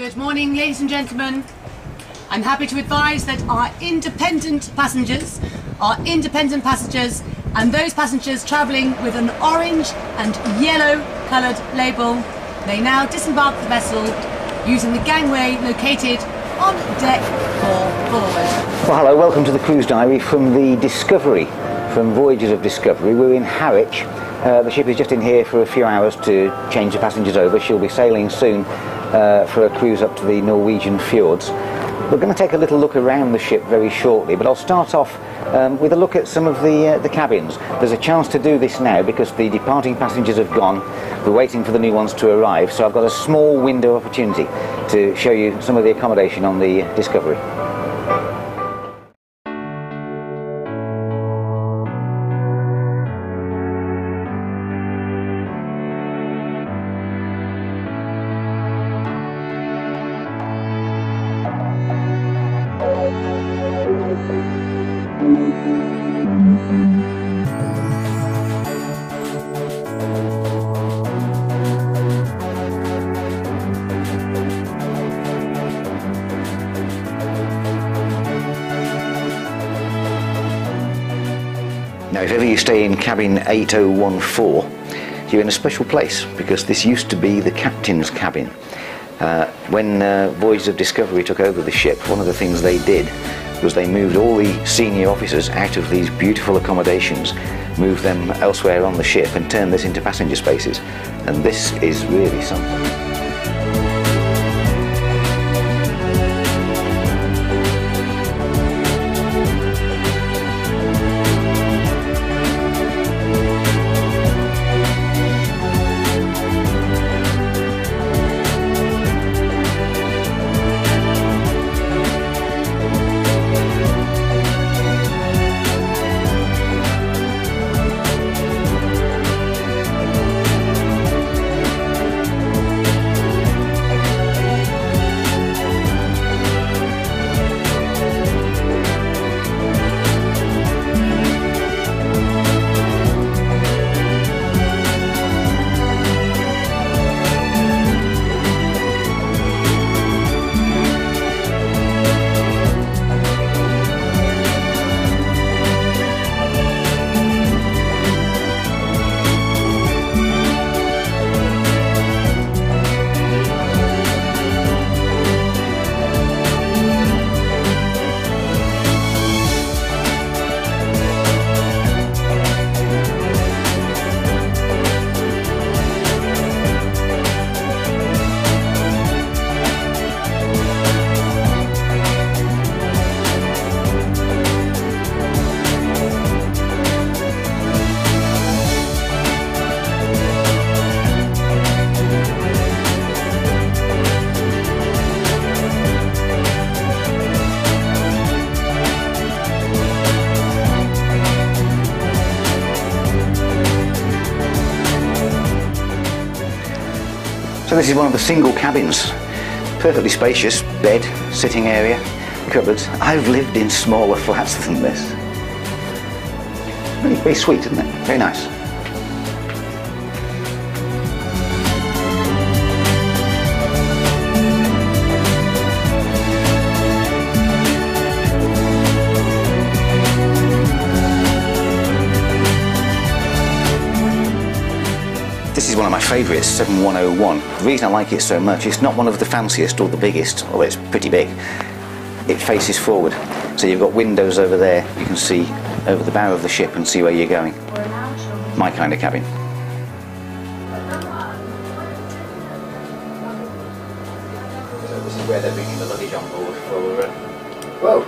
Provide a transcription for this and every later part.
Good morning, ladies and gentlemen. I'm happy to advise that our independent passengers and those passengers travelling with an orange and yellow coloured label may now disembark the vessel using the gangway located on deck 4 forward. Well, hello, welcome to the Cruise Diary from the Discovery, from Voyages of Discovery. We're in Harwich. The ship is just in here for a few hours to change the passengers over. She'll be sailing soon for a cruise up to the Norwegian fjords. We're going to take a little look around the ship very shortly, but I'll start off with a look at some of the cabins. There's a chance to do this now because the departing passengers have gone. We're waiting for the new ones to arrive, so I've got a small window opportunity to show you some of the accommodation on the Discovery. Now, if ever you stay in cabin 8014, you're in a special place because this used to be the captain's cabin. When Voyages of Discovery took over the ship, one of the things they did was they moved all the senior officers out of these beautiful accommodations, moved them elsewhere on the ship and turned this into passenger spaces. And this is really something. So this is one of the single cabins. Perfectly spacious, bed, sitting area, cupboards. I've lived in smaller flats than this. Really very sweet, isn't it? Very nice. This is one of my favourites, 7101. The reason I like it so much, it's not one of the fanciest or the biggest, although it's pretty big. It faces forward, so you've got windows over there. You can see over the bow of the ship and see where you're going. My kind of cabin. So this is where they're bringing the luggage on board for... Whoa!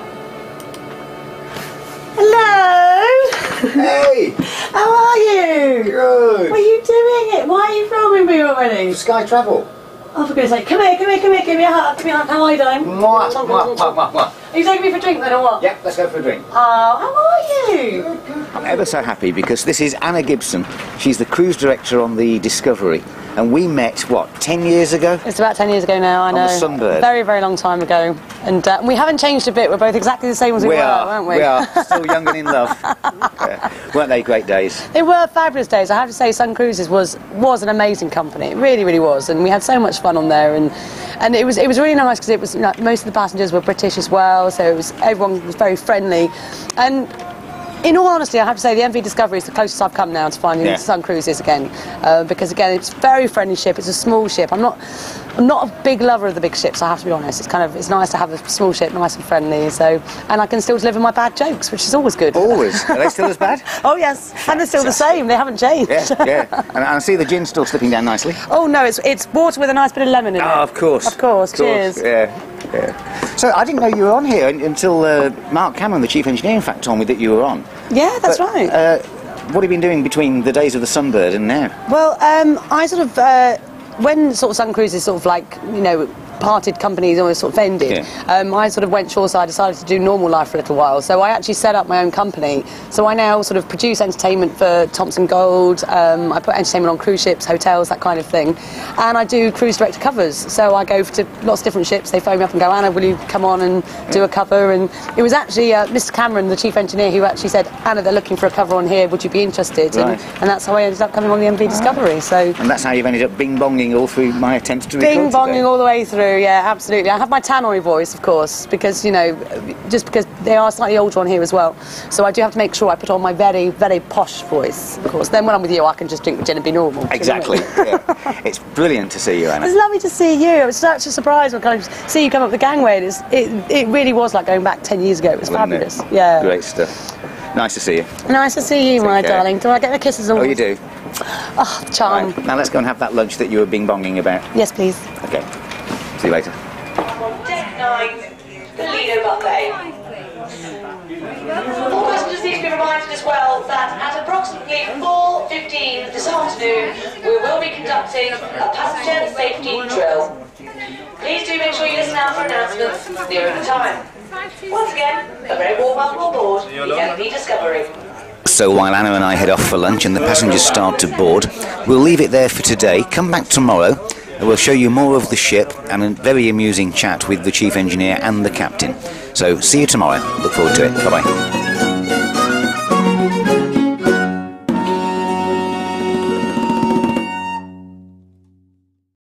Hello! Hey! How are you? Good! What are you doing it? Why are you filming me already? Sky Travel. Oh, for goodness sake, come here, give me a hug, how are you doing? Mwah, mwah, mwah, mwah, mwah. Are you taking me for a drink then or what? Yep, let's go for a drink. Oh, how are you? I'm ever so happy because this is Anna Gibson. She's the cruise director on the Discovery, And we met, what, 10 years ago? It's about 10 years ago now, I know. On the Sunbird. Very, very long time ago. And we haven't changed a bit. We're both exactly the same as we were, weren't we? We are. Still young and in love. Yeah. Weren't they great days? They were fabulous days. I have to say, Sun Cruises was an amazing company. It really, really was. And we had so much fun on there. And it was really nice because it was, you know, most of the passengers were British as well. So everyone was very friendly. And in all honesty, I have to say the MV Discovery is the closest I've come now to finding Sun Cruises again, because again it's a very friendly ship. It's a small ship. I'm not a big lover of the big ships, I have to be honest. It's nice to have a small ship, nice and friendly. So, and I can still deliver my bad jokes, which is always good. Always. Are they still as bad? Oh yes, and they're still the same. They haven't changed. Yeah. And I see the gin's still slipping down nicely. Oh no, it's water with a nice bit of lemon in it. Oh, of course. Of course. Cheers. Yeah. So I didn't know you were on here until Mark Cameron, the chief engineer, in fact, told me that you were on. Yeah, that's right. What have you been doing between the days of the Sunbird and now? Well, I sort of when sort of Sun Cruises sort of like, you know, parted companies almost sort of ended, I sort of went shoreside. I decided to do normal life for a little while, so I actually set up my own company. So I now sort of produce entertainment for Thompson Gold. I put entertainment on cruise ships, hotels, that kind of thing, and I do cruise director covers. So I go to lots of different ships. They phone me up and go, Anna, will you come on and do a cover? And it was actually Mr. Cameron, the chief engineer, who actually said, Anna, they're looking for a cover on here, would you be interested? Right. And that's how I ended up coming on the MV Discovery. So and that's how you've ended up bing-bonging all through my attempts to record bing-bonging today. all the way through. Yeah, absolutely. I have my tannoy voice, of course, because, you know, just because they are slightly older on here as well. So I do have to make sure I put on my very, very posh voice, of course. Then when I'm with you, I can just drink gin and be normal. Exactly. It's brilliant to see you, Anna. It's lovely to see you. It was such a surprise when I see you come up the gangway. It really was like going back 10 years ago. It was fabulous. Yeah. Great stuff. Nice to see you. Nice to see you, my care. darling. Do I get the kisses? Oh, you do? Oh, charm. Right. Now let's go and have that lunch that you were bing-bonging about. Yes, please. Okay. See you later. Deck 9, the Lido Buffet. All passengers need to be reminded as well that at approximately 4:15 this afternoon we will be conducting a passenger safety drill. Please do make sure you listen out for announcements nearer the time. Once again, a very warm welcome on board the MV Discovery. So while Anna and I head off for lunch and the passengers start to board, we'll leave it there for today. Come back tomorrow and we'll show you more of the ship and a very amusing chat with the chief engineer and the captain. So see you tomorrow. Look forward to it. Bye-bye.